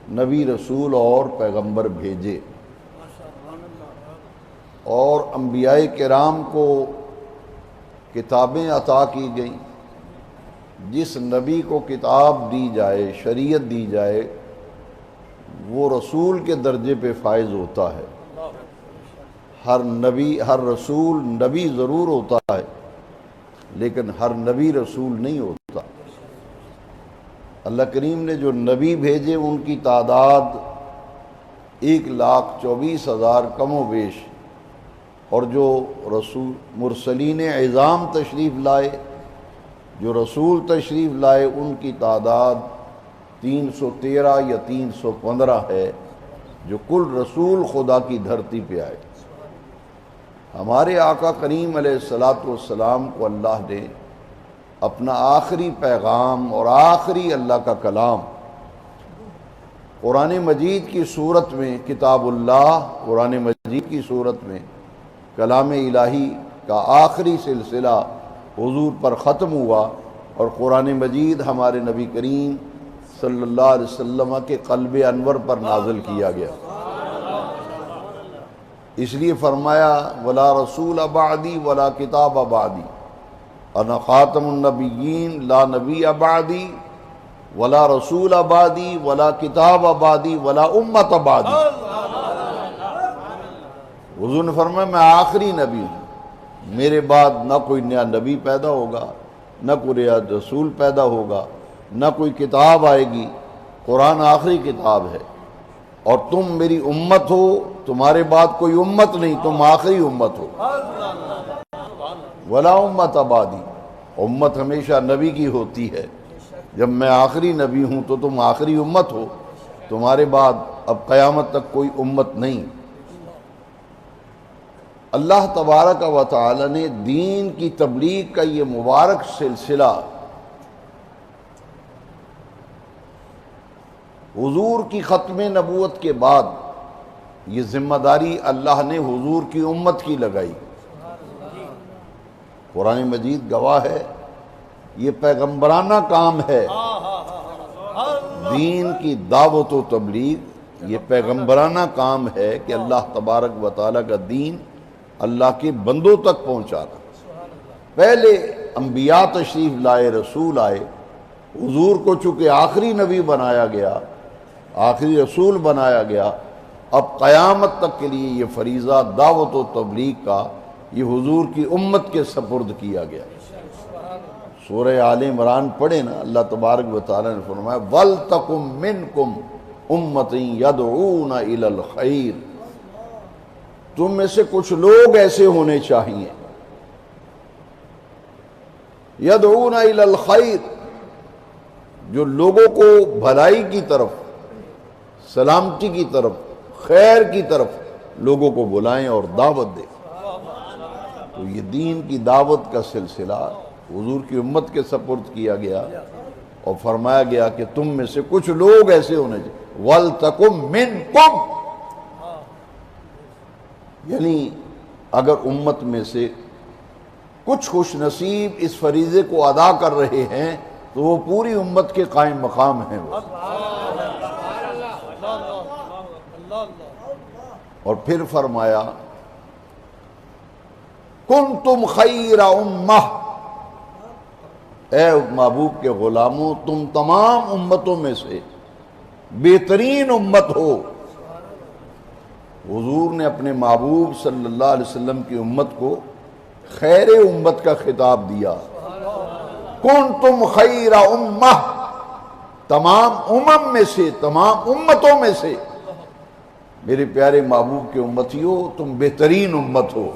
نبی رسول اور پیغمبر بھیجے، اور انبیاء کرام کو کتابیں عطا کی گئیں۔ جس نبی کو کتاب دی جائے، شریعت دی جائے، وہ رسول کے درجے پہ فائز ہوتا ہے۔ ہر نبی، ہر رسول نبی ضرور ہوتا ہے، لیکن ہر نبی رسول نہیں ہوتا۔ اللہ کریم نے جو نبی بھیجے ان کی تعداد 1,24,000 کم و بیش، اور جو رسول مرسلین عظام تشریف لائے، جو رسول تشریف لائے، ان کی تعداد 313 یا 315 ہے، جو کل رسول خدا کی دھرتی پہ آئے۔ ہمارے آقا کریم علیہ الصلاۃ والسلام کو اللہ نے اپنا آخری پیغام اور آخری اللہ کا کلام قرآن مجید کی صورت میں، کتاب اللہ قرآن مجید کی صورت میں کلام الہی کا آخری سلسلہ حضور پر ختم ہوا، اور قرآن مجید ہمارے نبی کریم صلی اللہ علیہ وسلم کے قلب انور پر نازل کیا گیا۔ اس لیے فرمایا ولا رسول بعدی ولا کتاب بعدی، انا خاتم النبیین لا نبی بعدی ولا رسول بعدی ولا کتاب بعدی ولا امت بعدی۔ حضور نے فرمایا میں آخری نبی ہوں، میرے بعد نہ کوئی نیا نبی پیدا ہوگا، نہ کوئی نیا رسول پیدا ہوگا، نہ کوئی کتاب آئے گی، قرآن آخری کتاب ہے، اور تم میری امت ہو، تمہارے بعد کوئی امت نہیں، تم آخری امت ہو۔ ولا امت بعدی، امت ہمیشہ نبی کی ہوتی ہے، جب میں آخری نبی ہوں تو تم آخری امت ہو، تمہارے بعد اب قیامت تک کوئی امت نہیں۔ اللہ تبارک و تعالی نے دین کی تبلیغ کا یہ مبارک سلسلہ حضور کی ختم نبوت کے بعد، یہ ذمہ داری اللہ نے حضور کی امت کی لگائی۔ قرآن مجید گواہ ہے، یہ پیغمبرانہ کام ہے، دین کی دعوت و تبلیغ یہ پیغمبرانہ کام ہے کہ اللہ تبارک و تعالیٰ کا دین اللہ کے بندوں تک پہنچانا۔ پہلے انبیاء تشریف لائے، رسول آئے، حضور کو چونکہ آخری نبی بنایا گیا، آخری رسول بنایا گیا، اب قیامت تک کے لیے یہ فریضہ دعوت و تبلیغ کا یہ حضور کی امت کے سپرد کیا گیا۔ سورہ آل عمران پڑھے نا، اللہ تبارک و تعالیٰ نے فرمایا وَلْتَكُمْ مِنْكُمْ أُمَّةٌ يَدْعُونَ إِلَى الْخَيْرِ، تم میں سے کچھ لوگ ایسے ہونے چاہیے، يَدْعُونَ إِلَى الْخَيْرِ، جو لوگوں کو بھلائی کی طرف، سلامتی کی طرف، خیر کی طرف لوگوں کو بلائیں اور دعوت دیں۔ تو یہ دین کی دعوت کا سلسلہ حضور کی امت کے سپرد کیا گیا، اور فرمایا گیا کہ تم میں سے کچھ لوگ ایسے ہونے چاہیے، وَلْتَكُمْ مِنْكُمْ، یعنی اگر امت میں سے کچھ خوش نصیب اس فریضے کو ادا کر رہے ہیں تو وہ پوری امت کے قائم مقام ہیں۔ اور پھر فرمایا کنتم خیر امہ، اے محبوب کے غلاموں تم تمام امتوں میں سے بہترین امت ہو۔ حضور نے اپنے محبوب صلی اللہ علیہ وسلم کی امت کو خیر امت کا خطاب دیا، کنتم خیر امہ، تمام امم میں سے، تمام امتوں میں سے میرے پیارے محبوب کے امتیوں تم بہترین امت ہو۔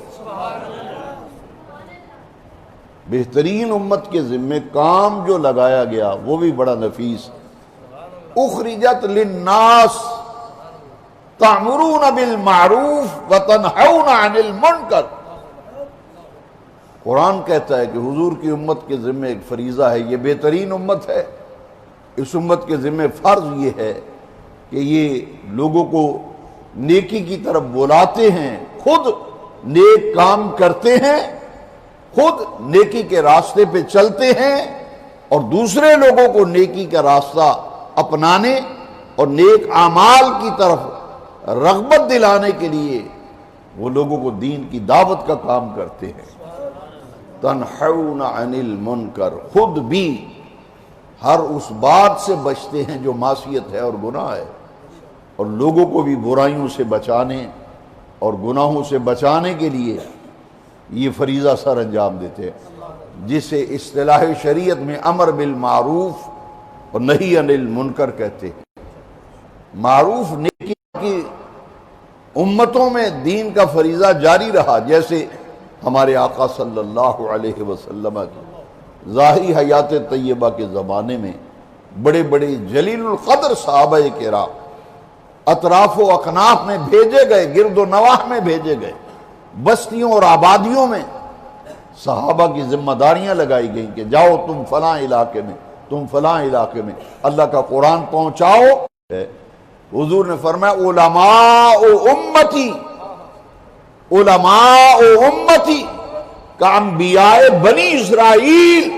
بہترین امت کے ذمہ کام جو لگایا گیا وہ بھی بڑا نفیس، اخرجت للناس تأمرون بالمعروف وتنہون عن المنکر۔ قرآن کہتا ہے کہ حضور کی امت کے ذمہ ایک فریضہ ہے، یہ بہترین امت ہے، اس امت کے ذمہ فرض یہ ہے کہ یہ لوگوں کو نیکی کی طرف بلاتے ہیں، خود نیک کام کرتے ہیں، خود نیکی کے راستے پہ چلتے ہیں، اور دوسرے لوگوں کو نیکی کا راستہ اپنانے اور نیک اعمال کی طرف رغبت دلانے کے لیے وہ لوگوں کو دین کی دعوت کا کام کرتے ہیں۔ تنہون عن المنکر، خود بھی ہر اس بات سے بچتے ہیں جو معصیت ہے اور گناہ ہے، اور لوگوں کو بھی برائیوں سے بچانے اور گناہوں سے بچانے کے لیے یہ فریضہ سر انجام دیتے ہیں، جسے اصطلاح شریعت میں امر بالمعروف اور نہی عن المنکر کہتے ہیں۔ معروف نیکی کی امتوں میں دین کا فریضہ جاری رہا، جیسے ہمارے آقا صلی اللہ علیہ وسلم کی ظاہری حیات طیبہ کے زمانے میں بڑے بڑے جلیل القدر صحابہ کرام اطراف و اکناف میں بھیجے گئے، گرد و نواح میں بھیجے گئے، بستیوں اور آبادیوں میں صحابہ کی ذمہ داریاں لگائی گئیں کہ جاؤ تم فلاں علاقے میں، تم فلاں علاقے میں اللہ کا قرآن پہنچاؤ۔ حضور نے فرمایا علماء امتی، علماء امتی کا انبیاء بنی اسرائیل،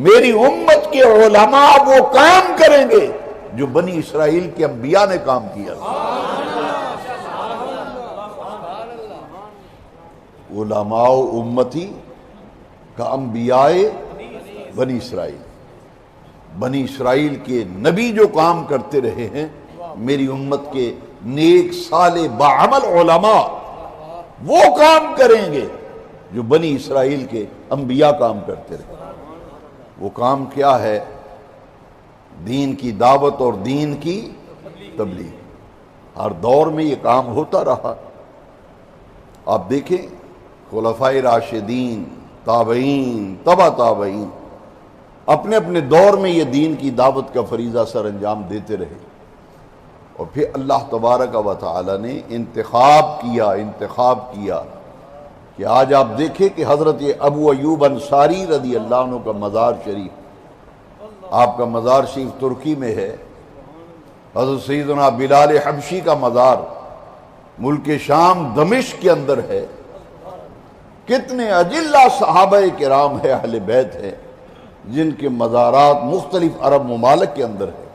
میری امت کے علماء وہ کام کریں گے جو بنی اسرائیل کے انبیاء نے کام کیا۔ علماء امتی کا انبیاء بنی اسرائیل، بنی اسرائیل کے نبی جو کام کرتے رہے ہیں، میری امت کے نیک صالح باعمل علماء وہ کام کریں گے جو بنی اسرائیل کے انبیاء کام کرتے رہے۔ وہ کام کیا ہے؟ دین کی دعوت اور دین کی تبلیغ۔ ہر دور میں یہ کام ہوتا رہا۔ آپ دیکھیں خلفائے راشدین، تابعین، تبع تابعین اپنے اپنے دور میں یہ دین کی دعوت کا فریضہ سر انجام دیتے رہے، اور پھر اللہ تبارک و تعالی نے انتخاب کیا کہ آج آپ دیکھیں کہ حضرت ابو ایوب انصاری رضی اللہ عنہ کا مزار شریف، آپ کا مزار شریف ترکی میں ہے، حضرت سیدنا بلال حبشی کا مزار ملک شام دمشق کے اندر ہے، کتنے اجلہ صحابہ کرام ہے، اہل بیت ہے، جن کے مزارات مختلف عرب ممالک کے اندر ہے۔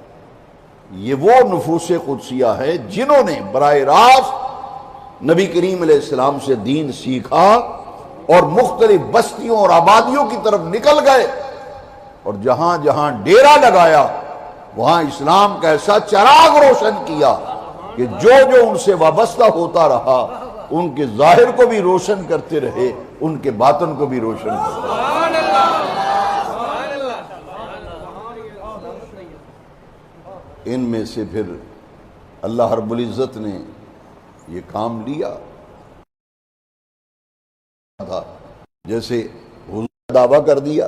یہ وہ نفوس قدسیہ ہے جنہوں نے براہ راست نبی کریم علیہ السلام سے دین سیکھا اور مختلف بستیوں اور آبادیوں کی طرف نکل گئے، اور جہاں جہاں ڈیرا لگایا وہاں اسلام کا ایسا چراغ روشن کیا کہ جو جو ان سے وابستہ ہوتا رہا ان کے ظاہر کو بھی روشن کرتے رہے، ان کے باطن کو بھی روشن کرتے رہے۔ ان میں سے پھر اللہ رب العزت نے یہ کام لیا تھا، جیسے حضور نے دعویٰ کر دیا،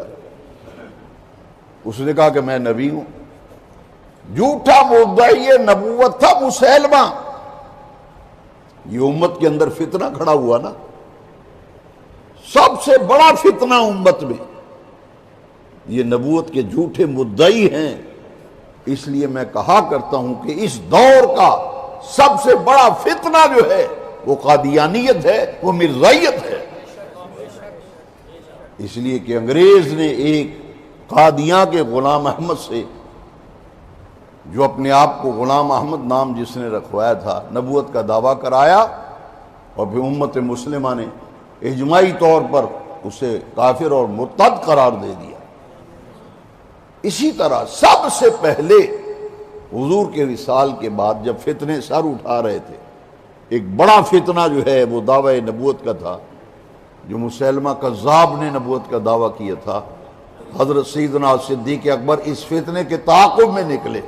اس نے کہا کہ میں نبی ہوں۔ جھوٹا مدعی نبوت تھا مسیلمہ۔ یہ امت کے اندر فتنہ کھڑا ہوا نا، سب سے بڑا فتنہ امت میں یہ نبوت کے جھوٹے مدعی ہیں۔ اس لیے میں کہا کرتا ہوں کہ اس دور کا سب سے بڑا فتنہ جو ہے وہ قادیانیت ہے، وہ مرزائیت ہے۔ اس لیے کہ انگریز نے ایک قادیاں کے غلام احمد سے، جو اپنے آپ کو غلام احمد نام جس نے رکھوایا تھا، نبوت کا دعویٰ کرایا، اور پھر امت مسلمہ نے اجماعی طور پر اسے کافر اور مرتد قرار دے دیا۔ اسی طرح سب سے پہلے حضور کے وصال کے بعد جب فتنے سر اٹھا رہے تھے، ایک بڑا فتنہ جو ہے وہ دعوی نبوت کا تھا، جو مسیلمہ کذاب نے نبوت کا دعویٰ کیا تھا۔ حضرت سیدنا صدیق اکبر اس فتنے کے تعاقب میں نکلے،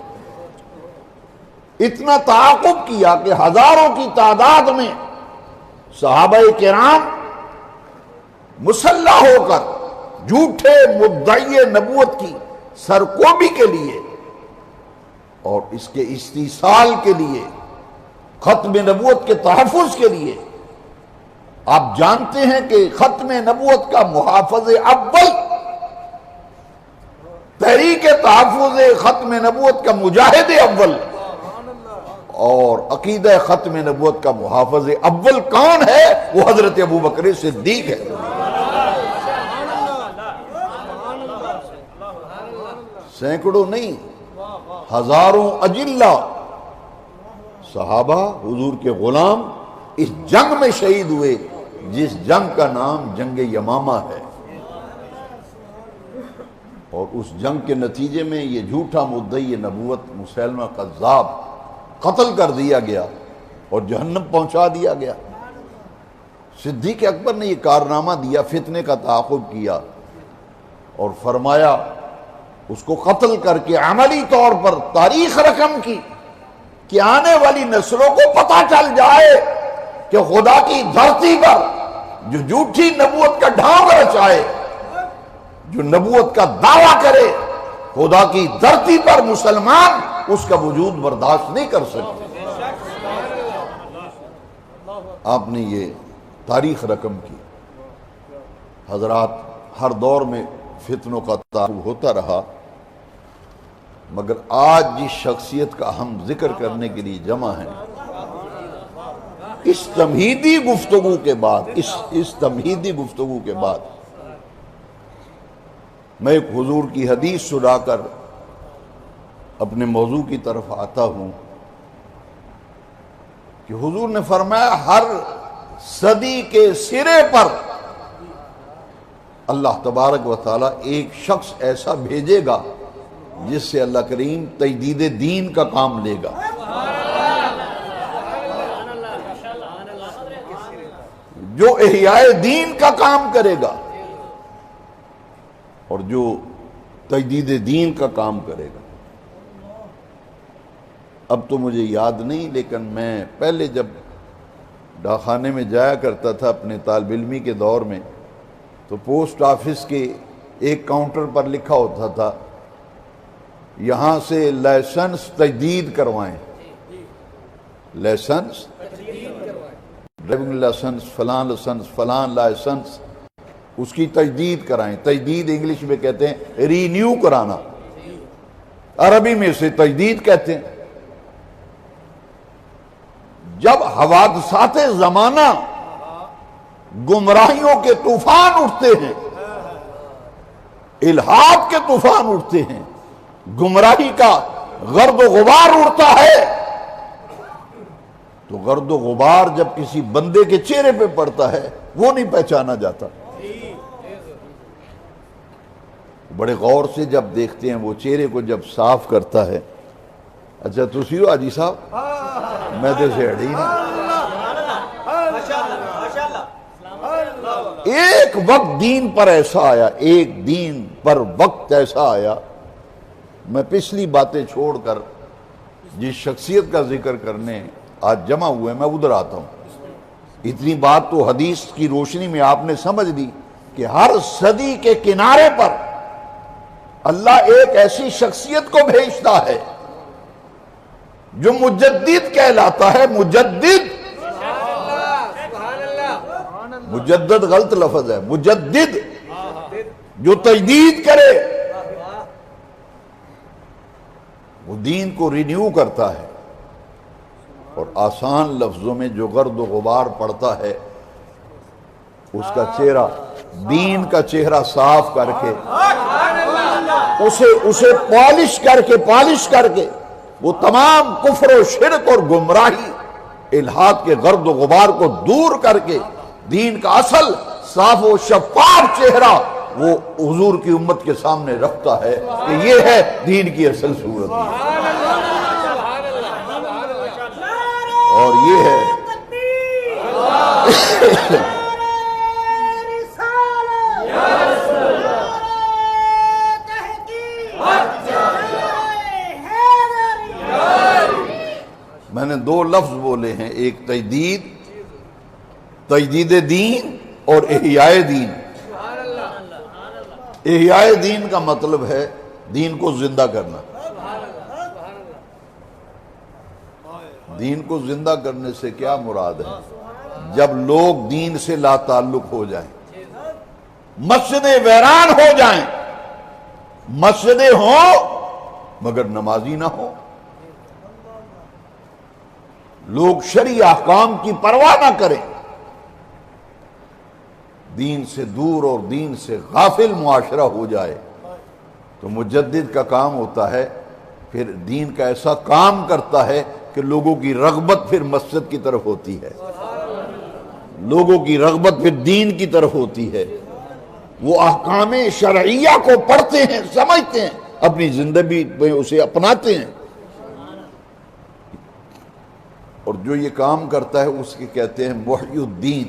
اتنا تعاقب کیا کہ ہزاروں کی تعداد میں صحابہ کرام مسلح ہو کر جھوٹے مدعی نبوت کی سرکوبی کے لیے اور اس کے استیصال کے لیے، ختم نبوت کے تحفظ کے لیے، آپ جانتے ہیں کہ ختم نبوت کا محافظ اول، تحریک تحفظ ختم نبوت کا مجاہد اول، اور عقیدہ ختم نبوت کا محافظ اول کون ہے؟ وہ حضرت ابوبکر صدیق ہے۔ سینکڑوں نہیں، ہزاروں اجلہ صحابہ حضور کے غلام اس جنگ میں شہید ہوئے جس جنگ کا نام جنگ یمامہ ہے، اور اس جنگ کے نتیجے میں یہ جھوٹا مدعی نبوت مسیلمہ کذاب قتل کر دیا گیا اور جہنم پہنچا دیا گیا۔ صدیق اکبر نے یہ کارنامہ دیا، فتنے کا تعاقب کیا اور فرمایا اس کو قتل کر کے عملی طور پر تاریخ رقم کی کہ آنے والی نسلوں کو پتہ چل جائے کہ خدا کی دھرتی پر جو جھوٹی نبوت کا ڈھانگ رچائے، جو نبوت کا دعویٰ کرے، خدا کی دھرتی پر مسلمان اس کا وجود برداشت نہیں کر سکتے۔ آپ نے یہ تاریخ رقم کی۔ حضرات، ہر دور میں فتنوں کا تعاقب ہوتا رہا، مگر آج جس شخصیت کا ہم ذکر کرنے کے لیے جمع ہیں، اس تمہیدی گفتگو کے بعد میں ایک حضور کی حدیث سنا کر اپنے موضوع کی طرف آتا ہوں کہ حضور نے فرمایا ہر صدی کے سرے پر اللہ تبارک و تعالی ایک شخص ایسا بھیجے گا جس سے اللہ کریم تجدید دین کا کام لے گا، جو احیاء دین کا کام کرے گا اور جو تجدید دین کا کام کرے گا۔ اب تو مجھے یاد نہیں، لیکن میں پہلے جب ڈاکخانے میں جایا کرتا تھا اپنے طالب علمی کے دور میں، تو پوسٹ آفس کے ایک کاؤنٹر پر لکھا ہوتا تھا یہاں سے لائسنس تجدید کروائیں، لائسنس، ڈرائیونگ لائسنس فلان لائسنس، اس کی تجدید کرائیں۔ تجدید انگلش میں کہتے ہیں رینیو کرانا، عربی میں اسے تجدید کہتے ہیں۔ جب حوادثات زمانہ گمراہیوں کے طوفان اٹھتے ہیں، الحاد کے طوفان اٹھتے ہیں، گمراہی کا گرد و غبار اڑتا ہے، تو گرد و غبار جب کسی بندے کے چہرے پہ پڑتا ہے وہ نہیں پہچانا جاتا۔ بڑے غور سے جب دیکھتے ہیں وہ چہرے کو جب صاف کرتا ہے، اچھا تسی ہو حاجی صاحب، میں تو سیڑھی نہیں۔ ایک وقت دین پر ایسا آیا، ایک دین پر وقت ایسا آیا، میں پچھلی باتیں چھوڑ کر جس شخصیت کا ذکر کرنے آج جمع ہوئے میں ادھر آتا ہوں۔ اتنی بات تو حدیث کی روشنی میں آپ نے سمجھ لی کہ ہر صدی کے کنارے پر اللہ ایک ایسی شخصیت کو بھیجتا ہے جو مجدد کہلاتا ہے۔ مجدد غلط لفظ ہے، مجدد جو تجدید کرے، وہ دین کو رینیو کرتا ہے، اور آسان لفظوں میں جو گرد و غبار پڑتا ہے اس کا چہرہ، دین کا چہرہ صاف کر کے اسے پالش کر کے وہ تمام کفر و شرک اور گمراہی الحاد کے گرد و غبار کو دور کر کے دین کا اصل صاف و شفاف چہرہ وہ حضور کی امت کے سامنے رکھتا ہے کہ یہ ہے دین کی اصل صورت، اور یہ ہے میں نے دو لفظ بولے ہیں، ایک تجدید دین اور احیاء دین۔ احیاء دین کا مطلب ہے دین کو زندہ کرنا۔ دین کو زندہ کرنے سے کیا مراد ہے؟ جب لوگ دین سے لا تعلق ہو جائیں، مسجدیں ویران ہو جائیں، مسجدیں ہوں مگر نمازی نہ ہو، لوگ شرعی احکام کی پرواہ نہ کریں، دین سے دور اور دین سے غافل معاشرہ ہو جائے، تو مجدد کا کام ہوتا ہے پھر دین کا ایسا کام کرتا ہے کہ لوگوں کی رغبت پھر مسجد کی طرف ہوتی ہے، لوگوں کی رغبت پھر دین کی طرف ہوتی ہے، وہ احکام شرعیہ کو پڑھتے ہیں، سمجھتے ہیں، اپنی زندگی میں اسے اپناتے ہیں، اور جو یہ کام کرتا ہے اس کے کہتے ہیں محی الدین۔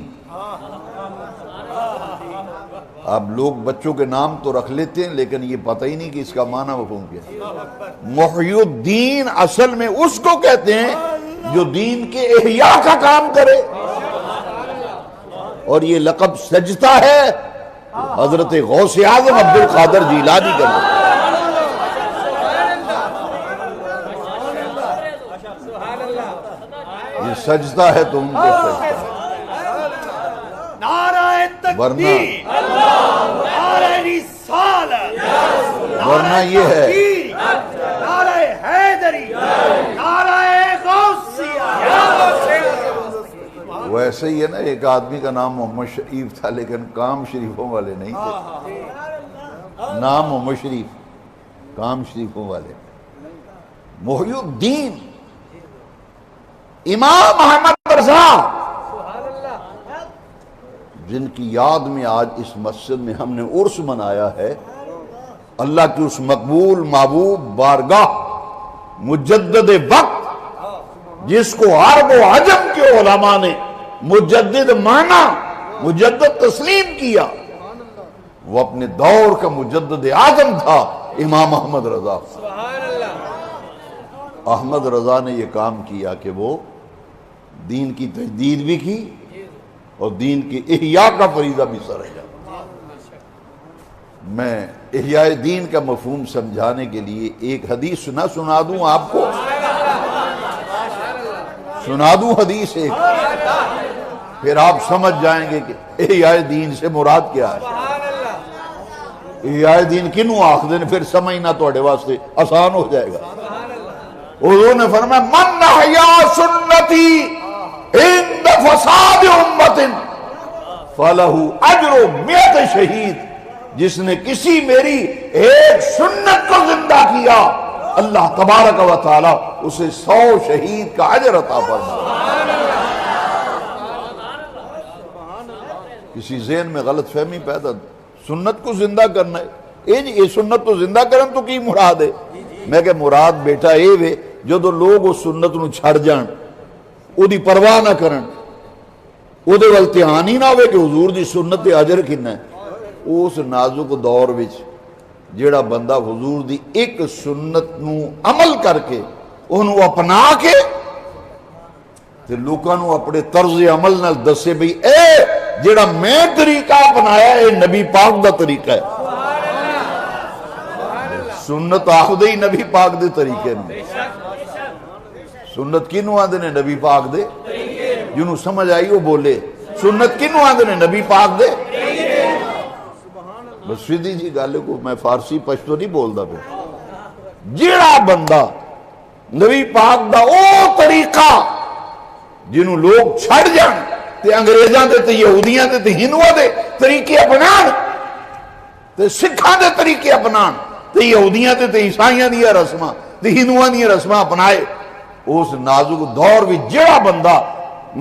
اب لوگ بچوں کے نام تو رکھ لیتے ہیں لیکن یہ پتہ ہی نہیں کہ اس کا معنی مفہوم کیا ہے۔ محی الدین اصل میں اس کو کہتے ہیں جو دین کے احیاء کا کام کرے، اور یہ لقب سجدہ ہے حضرت غوث اعظم عبد القادر جیلانی کا لقب۔ یہ سجدہ ہے تو ان کو سجدہ ہے، ورنہ یہ ہے ویسے ہی ہے نا، ایک آدمی کا نام محمد شریف تھا لیکن کام شریفوں والے نہیں تھے، نام محمد شریف، کام شریفوں والے۔ محی الدین امام احمد رضا، جن کی یاد میں آج اس مسجد میں ہم نے عرس منایا ہے، اللہ کی اس مقبول محبوب بارگاہ مجدد وقت جس کو عرب و عجم کے علماء نے مجدد مانا، مجدد تسلیم کیا، وہ اپنے دور کا مجدد اعظم تھا امام احمد رضا۔ احمد رضا نے یہ کام کیا کہ وہ دین کی تجدید بھی کی اور دین کی احیاء کا فریضہ بھی سر ہے۔ میں احیاء دین کا مفہوم سمجھانے کے لیے ایک حدیث سنا دوں آپ کو، سنا دوں حدیث ایک، پھر آپ سمجھ جائیں گے کہ احیاء دین سے مراد کیا ہے۔ احیاء دین کنوں آخدے نے پھر سمجھنا توڑے واسطے آسان ہو جائے گا۔ حضور نے فرمایا من احیا سنتی عند فساد امت فلہ اجر 100 شہید، جس نے کسی میری ایک سنت کو زندہ کیا اللہ تبارک و تعالی اسے 100 شہید کا اجر عطا فرمائے۔ کسی ذہن میں غلط فہمی پیدا، سنت کو زندہ کرنا ہے، یہ سنت تو زندہ کرن تو کی مراد ہے؟ میں کہ مراد بیٹا اے وے جدو لوگ اس سنت نو چھڑ جان، او دی پرواہ نہ کرن، او دے ول دھیان ہی نہ ہوئے کہ حضور دی سنت دے اجر کنا ہے، اس نازک دور وچ جیڑا بندہ حضور دی ایک سنت نو عمل کر کے انہوں اپنا کے تے لوکاں نو اپنے طرز عمل نال دسے بھئی اے جیڑا میں طریقہ اپنایا اے نبی پاک دا طریقہ ہے۔ سنت آخدے ہی نبی پاک دے طریقے میں، سنت کنوں آدھے نے نبی پاک دے، جنہوں سمجھ آئی وہ بولے سنت کنوں آدھے نے نبی پاک دے۔ بس سیدھی جی گالے کو میں فارسی پشتو نہیں بولدا پہ، جیڑا بندہ نبی پاک دا او طریقہ جنہوں لوگ چھڑ جان تے انگریزاں دے تے یہودیاں دے تے ہندوؤں دے طریقے اپنان تے سکھاں دے طریقے اپنان تے یہودیاں تے عیسائیاں دیا رسماں تے ہندوؤں دیا رسماں اپنائے، اس نازک دور بھی جڑا بندہ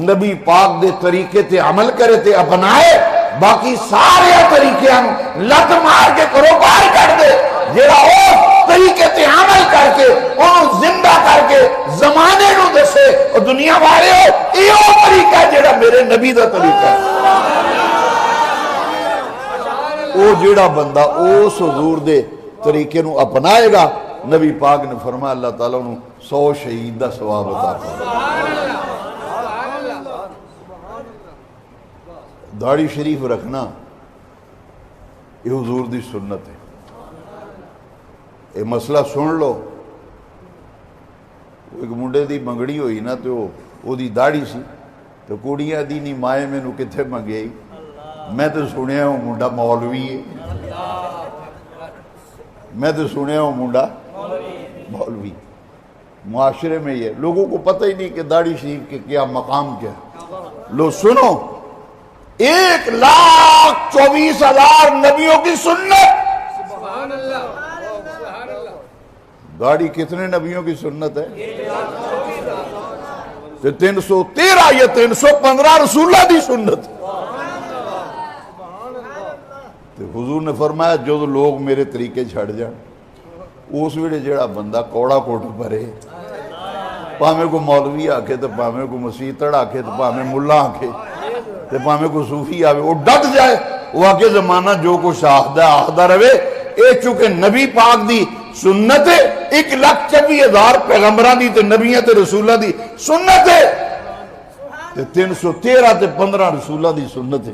نبی پاک دے طریقے تے عمل کرے تے اپنائے، باقی سارے طریقے لت مار کے کرو باہر کر دے، جڑا اس طریقے تے عمل کر کے انہوں زندہ کر کے زمانے نو دسے اور دنیا والے ہو یہ وہ طریقہ ہے جڑا میرے نبی دا طریقہ ہے۔ وہ جڑا بندہ اس حضور دے طریقے نو اپنائے گا، نبی پاک نے فرمایا اللہ تعالیٰ انہوں 100 شہید دا ثواب عطا فرمائے۔ داڑھی شریف رکھنا یہ حضور دی سنت ہے۔ یہ مسئلہ سن لو، ایک منڈے دی منگڑی ہوئی نا تو وہ دی داڑھی سی تو کڑیاں دی نہیں مائے میں نو کتھے منگئی، میں تو سنیا ہوں منڈا مولوی ہے، میں تو سنیا ہوں منڈا مولوی۔ معاشرے میں یہ لوگوں کو پتہ ہی نہیں کہ داڑھی شریف کے کیا مقام کیا۔ لو سنو، 1,24,000 نبیوں کی سنت، داڑھی کتنے نبیوں کی سنت ہے؟ 313 یا 315 رسولہ دی سنت. حضور نے فرمایا جو لوگ میرے طریقے چھڑ جان اس ویلے جڑا بندہ کوڑا کوٹ پرے پاویں کو مولوی آکھے تو پاویں کو مسیتڑ آکھے تو پاویں ملا آکھے تو پاویں کو صوفی آوے وہ ڈٹ جائے وہ آکے زمانہ جو کچھ آخدہ رہے اے چونکہ نبی پاک دی سنت ہے 1,24,000 پیغمبران دی تے نبیاں تے رسولہ دی سنت ہے 313 تے 15 رسولہ دی سنت ہے.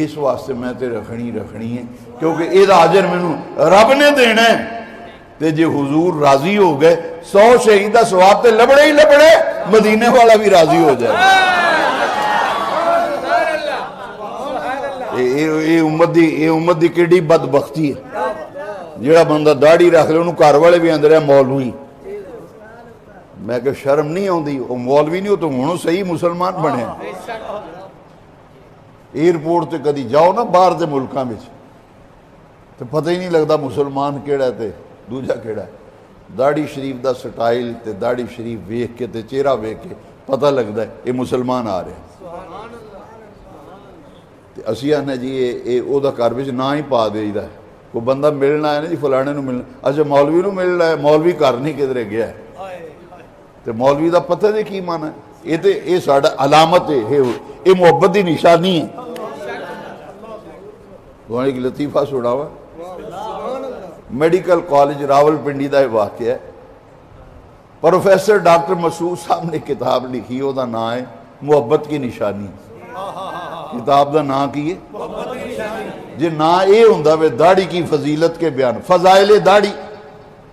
اس واسطے میں تے رکھنی ہے کیونکہ اے دا اجر میں رب نے دینا ہے. تے جے حضور راضی ہو گئے 100 شہید دا ثواب تے لبڑے ہی لبڑے مدینے والا بھی راضی ہو جائے. اے امت دی کیڑی بدبختی ہے جیڑا بندہ داڑھی رکھ لے انہوں گھر والے بھی اندر ہے مولوی. میں کہ شرم نہیں آندی وہ مولوی نہیں ہو تو ہونوں صحیح مسلمان بنے. ایئرپورٹ تے کدی جاؤ نا باہر دے ملکاں وچ تو پتہ ہی نہیں لگتا مسلمان کیڑا تے دوجا کیڑا ہے. داڑھی شریف دا سٹائل تے داڑھی شریف ویکھ کے تے چہرہ ویکھ کے پتہ لگتا ہے یہ مسلمان آ رہے ہیں. اسی آنے جی اے او دا گھر وچ نہ ہی پا دے ہے کوئی بندہ ملنا ہے نا جی فلانے نو ملنا اچھا مولوی نو ملنا ہے مولوی گھر نہیں کدھرے گیا ہے تے مولوی دا پتہ دے کی مانا ہے یہ ساڈا علامت ہے یہ محبت دی نشانی ہے. تو ایک لطیفہ سناوا میڈیکل کالج راول پنڈی دا واقعہ ہے. پروفیسر ڈاکٹر مسعود صاحب نے کتاب لکھی او دا نام ہے محبت کی نشانی. کتاب دا نام کی ہے جی نا اے ہوندا وے داڑھی کی فضیلت کے بیان فضائل داڑھی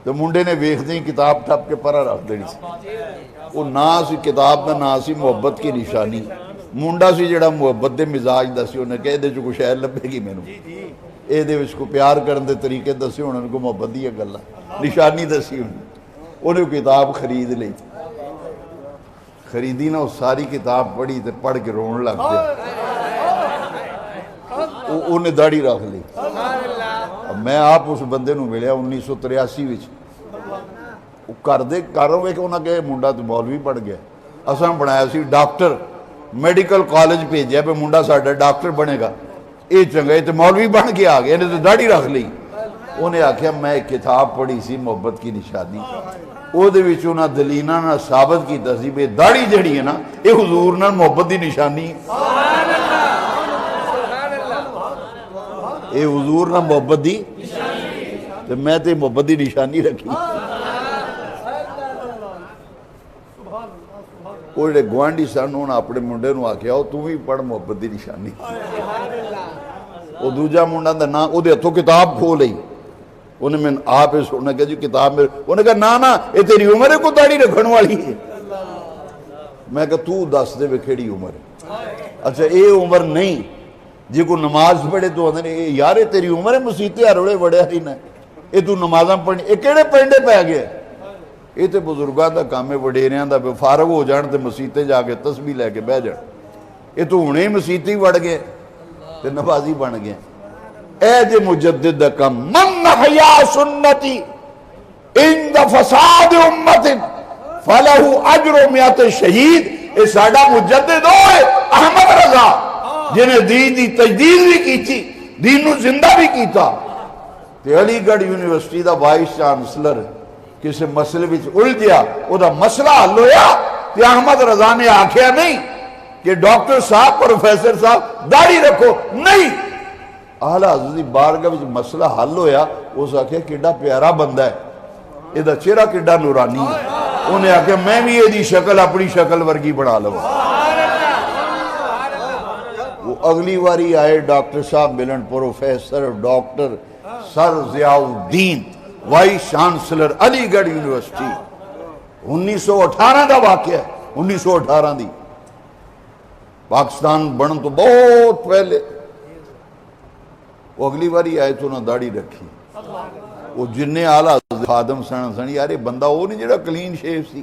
تو منڈے نے ویکھ دیں کتاب ٹھپ کے پرا رکھ دینی سی. وہ نا سی کتاب دا نا سی محبت کی نشانی. منڈا سی جڑا محبت دے مزاج دا سی انہیں کہہ دے جو کچھ شہر لبے گی میں نے اے دے وچ کو پیار کرن دے طریقے دسے انہوں کو محبت دی گلا نشانی دسی انہیں کتاب خرید لی. خریدی نا ساری کتاب پڑھی تے پڑھ کے رون لگ دے انہیں داڑھی رکھ لی. میں آپ اس بندے نو ملیا 1983 وچ کر دے کاروں وے کہ انہاں کہ منڈا تے مولوی پڑھ گیا اساں بنایا سی ڈاکٹر میڈیکل کالج بھیجیا پہ منڈا ساڈا ڈاکٹر بنے گا یہ چنگا تے مولوی بن کے آ گیا انہیں تو داڑھی رکھ لی. انہیں آکھیا میں ایک کتاب پڑھی سی محبت کی نشانی او دے وچ انہاں دلیلاں نال ثابت کیتا سی بے داڑھی جڑی ہے نا اے حضور نال محبت دی نشانی اے حضور نال محبت دی تے میں تے محبت دی نشانی رکھی. وہ جڑے گوانڈی سن انہاں اپنے منڈے نو آکھیا او تو بھی پڑھ محبت دی نشانی. وہ دوجا منڈا دا نا او دے ہتھوں کتاب کھو لئی انہیں میں آپ سننا کہ جی کتاب میں انہیں کہا نا اے تیری عمر ہے کو داڑھی رکھن والی ہے. میں کہا تو دس دے کیڑی عمر ہے. اچھا اے عمر نہیں جی کو نماز پڑھے تو یار تیری عمر ہے مسیتے ہروڑے بڑے ہی نہ اے تو نمازاں پڑھنی اے کیڑے پینڈے پہ گئے یہ تو بزرگاں دا کام ہے وڈیریاں دا فارغ ہو جان تے مسیتے جا کے تسبیح لے کے بہ جان. یہ تو ہنے مسیتے وڑ گئے تے نمازی بن گئے. اے دے مجدد دا کم من حیا سنتی اند فساد امت فلہو اجر میات شہید. اے ساڈا مجدد ہوئے احمد رضا جنہیں دین دی تجدید بھی کی تھی دین نو زندہ بھی کیتا. تے علی گڑھ یونیورسٹی دا وائس چانسلر کسی مسئلے وچ الجھیا او دا مسئلہ حل ہویا تے احمد رضا نے آکھیا نہیں کہ ڈاکٹر صاحب پروفیسر صاحب داڑھی رکھو نہیں. اعلیٰ حضرت دی بارگاہ وچ مسئلہ حل ہویا اس آکھیا کیڈا پیارا بندہ ہے یہ دا چہرہ کیڈا نورانی ہے. انہیں آکھیا میں بھی یہ دی شکل اپنی شکل ورگی بنا لوں. وہ اگلی واری آئے ڈاکٹر صاحب ملن پروفیسر ڈاکٹر سر ضیاء الدین وائس چانسلر علی گڑھ یونیورسٹی 1918 دا واقعہ ہے. 1918 دی پاکستان بنن تو بہت پہلے وہ اگلی باری آئے تو انہوں داڑھی رکھی. وہ جنہیں آلہ خادم سن یار یہ بندہ وہ نہیں جڑا کلین شیف سی.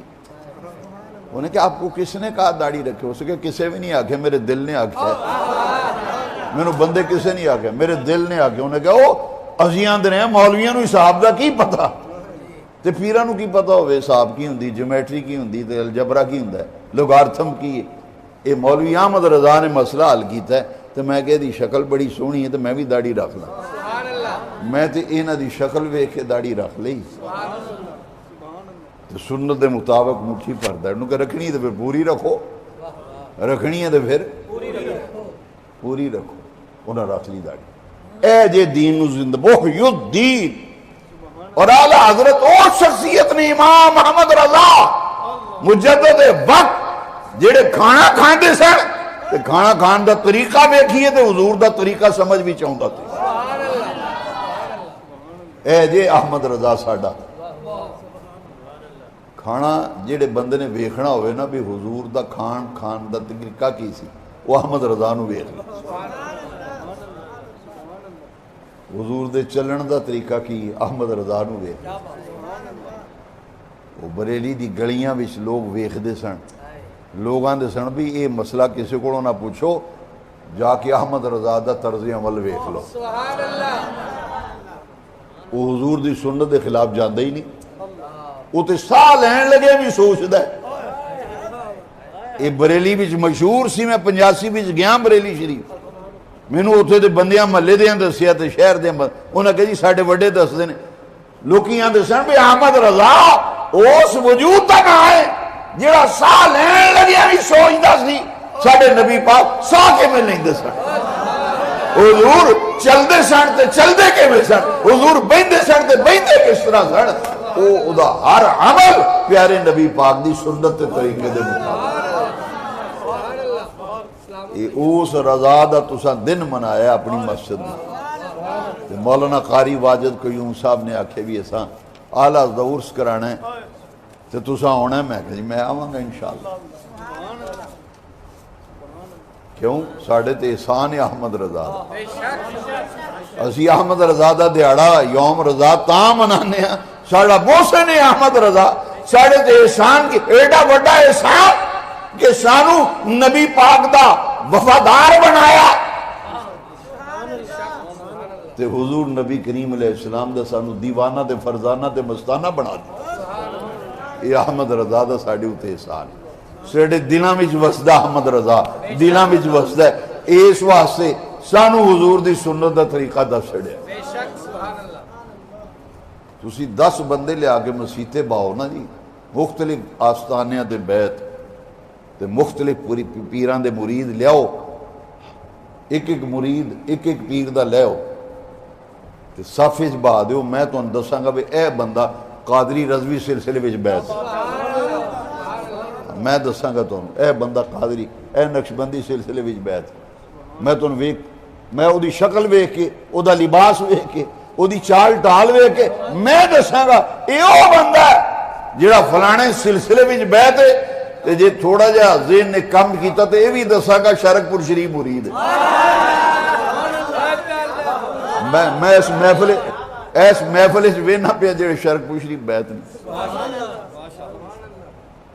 انہیں کہ آپ کو کس نے کہا داڑھی رکھے؟ اسے کہ کسے بھی نہیں آکھے میرے دل نے آکھے. میں نے بندے کسے نہیں آکھے میرے دل نے آکھے. انہیں کہا وہ ازیاں دے رہے ہیں مولویاں نو حساب دا کی پتا تے پیراں نوں کی پتہ ہوئے حساب کی ہوندی، جیومیٹری کی ہوندی تے الجبرا کی ہوندا ہے، لوگارتھم کی ہے۔ یہ مولوی احمد رضا نے مسئلہ حل کیتا ہے تے میں کہ دی شکل بڑی سونی ہے تے میں بھی داڑھی رکھ لاں، میں تے انہاں دی شکل ویکھ کے داڑھی رکھ لئی تے سنت دے مطابق مٹھی پھردا ہے، انہوں کہ رکھنی ہے تے پھر پوری رکھو، رکھنی ہے تے پھر پوری رکھو، انہاں رکھ لی داڑھی۔ اے جے دین نو زندہ محی الدین، اور اعلیٰ حضرت اور شخصیت نے امام محمد رضا مجدد وقت جڑے کھانا کھاندے سن تے کھانا کھان دا طریقہ ویکھیے تے حضور دا طریقہ سمجھ بھی چاہندا تے۔ اے جے احمد رضا ساڈا کھانا جڑے بندے نے ویکھنا ہوئے نا بھی حضور دا کھان دا طریقہ کی سی، وہ احمد رضا نو ویکھ لے۔ حضور دے چلن دا طریقہ کی احمد رضا نو ویکھ لے۔ وہ بریلی دی گلیاں وچ لوگ ویکھدے سن، لوگ آندے سن بھی یہ مسئلہ کسی کو نہ پوچھو، جا کے احمد رضا دا طرز عمل ویکھ لو۔ وہ حضور دی سنت دے خلاف جاندے ہی نہیں، وہ تے ساہ لین لگے بھی سوچدا ہے۔ یہ بریلی وچ مشہور سی، میں 85 وچ گیا بریلی شریف، مینوں اتھے دے بندیاں محلے دیاں دسیا تے شہر دے انہاں کہا جی ساڈے وڈے دسدے نے، لوکی آندے سن بھی احمد رضا اس وجود تک آئے جڑا ساہ لین لگیا بھی سوچدا سی، ساڈے نبی پاک ساہ کے میں لیندے سن، حضور چلدے سن تے چلدے کے میں سن، حضور بیندے سن تے بیندے کس طرح سن، او دا ہر عمل پیارے نبی پاک دی سنت تے طریقے دے مطابق۔ اس رضا دا تساں دن منایا اپنی مسجد میں۔ مولانا قاری واجد قیوم صاحب نے آکھے بھی اساں اعلیٰ دورس کرانا ہے تو تساں ہونا ہے، میں کہ جی میں آواں گا انشاءاللہ۔ کیوں؟ ساڑھے تے احسان احمد رضا دا، اسی احمد رضا دا دیاڑا یوم رضا تاں منانے ہیں، ساڑھا بوسن احمد رضا، ساڑھے تے احسان کی ایڈا وڈا احسان کہ سانو نبی پاک دا وفادار بنایا تے حضور نبی کریم علیہ السلام دا سانو دیوانہ تے فرزانہ تے مستانہ بنا دیا۔ یہ احمد رضا دا ساڑھے ہوتے احسان ساڑھے دلاں وچ وسدا احمد رضا دلاں وچ وسدا ہے، اس واسطے سانو حضور دی سنت دا طریقہ دس چھڑیا۔ تسی 10 بندے لے آگے مسیتے باؤ نا جی، مختلف آستانیاں دے بیت تے مختلف پوری پیران دے مرید لیاؤ، ایک ایک مرید ایک ایک پیر دا لیاؤ تے صافج بہا دیو، میں تو دساں گا بھی اے بندہ قادری رضوی سلسلے وچ بیت، میں دساں گا تو اے بندہ قادری اے نقشبندی سلسلے وچ بیت، میں تو میں او دی شکل ویکھ کے او دا لباس ویکھ کے او دی چال ٹال ویکھ کے میں دساں گا اے او بندہ ہے جڑا فلانے سلسلے وچ بیت ہے، تے جے تھوڑا جا ذہن نے کم کیتا تے یہ بھی دساں گا شرک پور شریف مرید ہے۔ میں اس محفل وینا پیا جڑے شرک پور شریف بیت نہیں،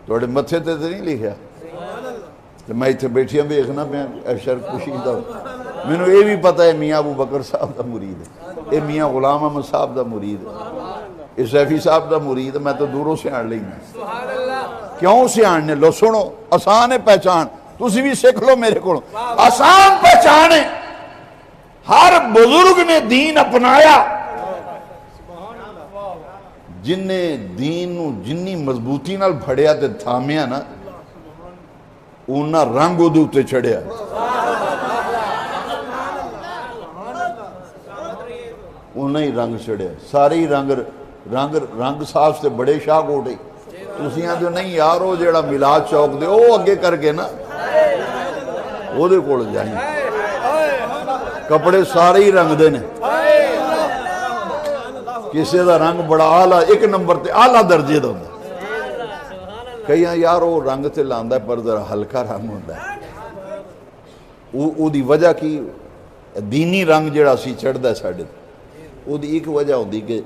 تھوڑے متھے تے نہیں لکھیا، میں اتنے بیٹھیاں ویکھنا پیا شرک پور شریف دا، مینوں یہ بھی پتہ ہے میاں ابو بکر صاحب دا مرید ہے، یہ میاں غلام احمد صاحب دا مرید ہے، یہ سیفی صاحب دا مرید ہے، میں تو دوروں سے آن لینا۔ کیوں سے آننے لو؟ سنو آسان ہے پہچان، تسی بھی سکھ لو میرے کو، آسان پہچان ہے۔ ہر بزرگ نے دین اپنایا، جن نے دین نو جنی مضبوطی نال پھڑیا تے تھامیا نا، اونا رنگ او دے اتے چڑھیا، اونا ہی رنگ چڑھیا، سارے ہی رنگ صاحب سے بڑے شاہ کوٹے، تسی آندے نہیں یار وہ جیڑا میلاد چوک دے او اگے کر کے نا وہ دے کول جائیں، کپڑے سارے ہی رنگ دے نے، کسی دا رنگ بڑا آلہ ایک نمبر تے آلہ درجے دا ہوندا، کہیں یار وہ رنگ تے لاندا ہے پر ذرا ہلکا رنگ ہوندا ہے، او دی وجہ کی دینی رنگ جیڑا سی چڑھدا ہے ساڈے، او دی ایک وجہ ہوندی کہ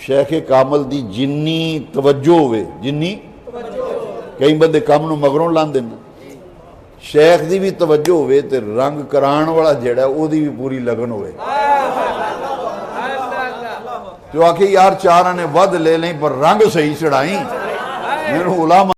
شیخ کامل دی جنی توجہ ہوئے، جنی کئی بندے کام نو مگروں لاندے نا، شیخ دی بھی توجہ ہوئے تے رنگ کران والا جڑا او دی بھی پوری لگن ہوئے، تو آکھے یار چار نے ود لے لیں پر رنگ صحیح چڑھائیں میرے علماء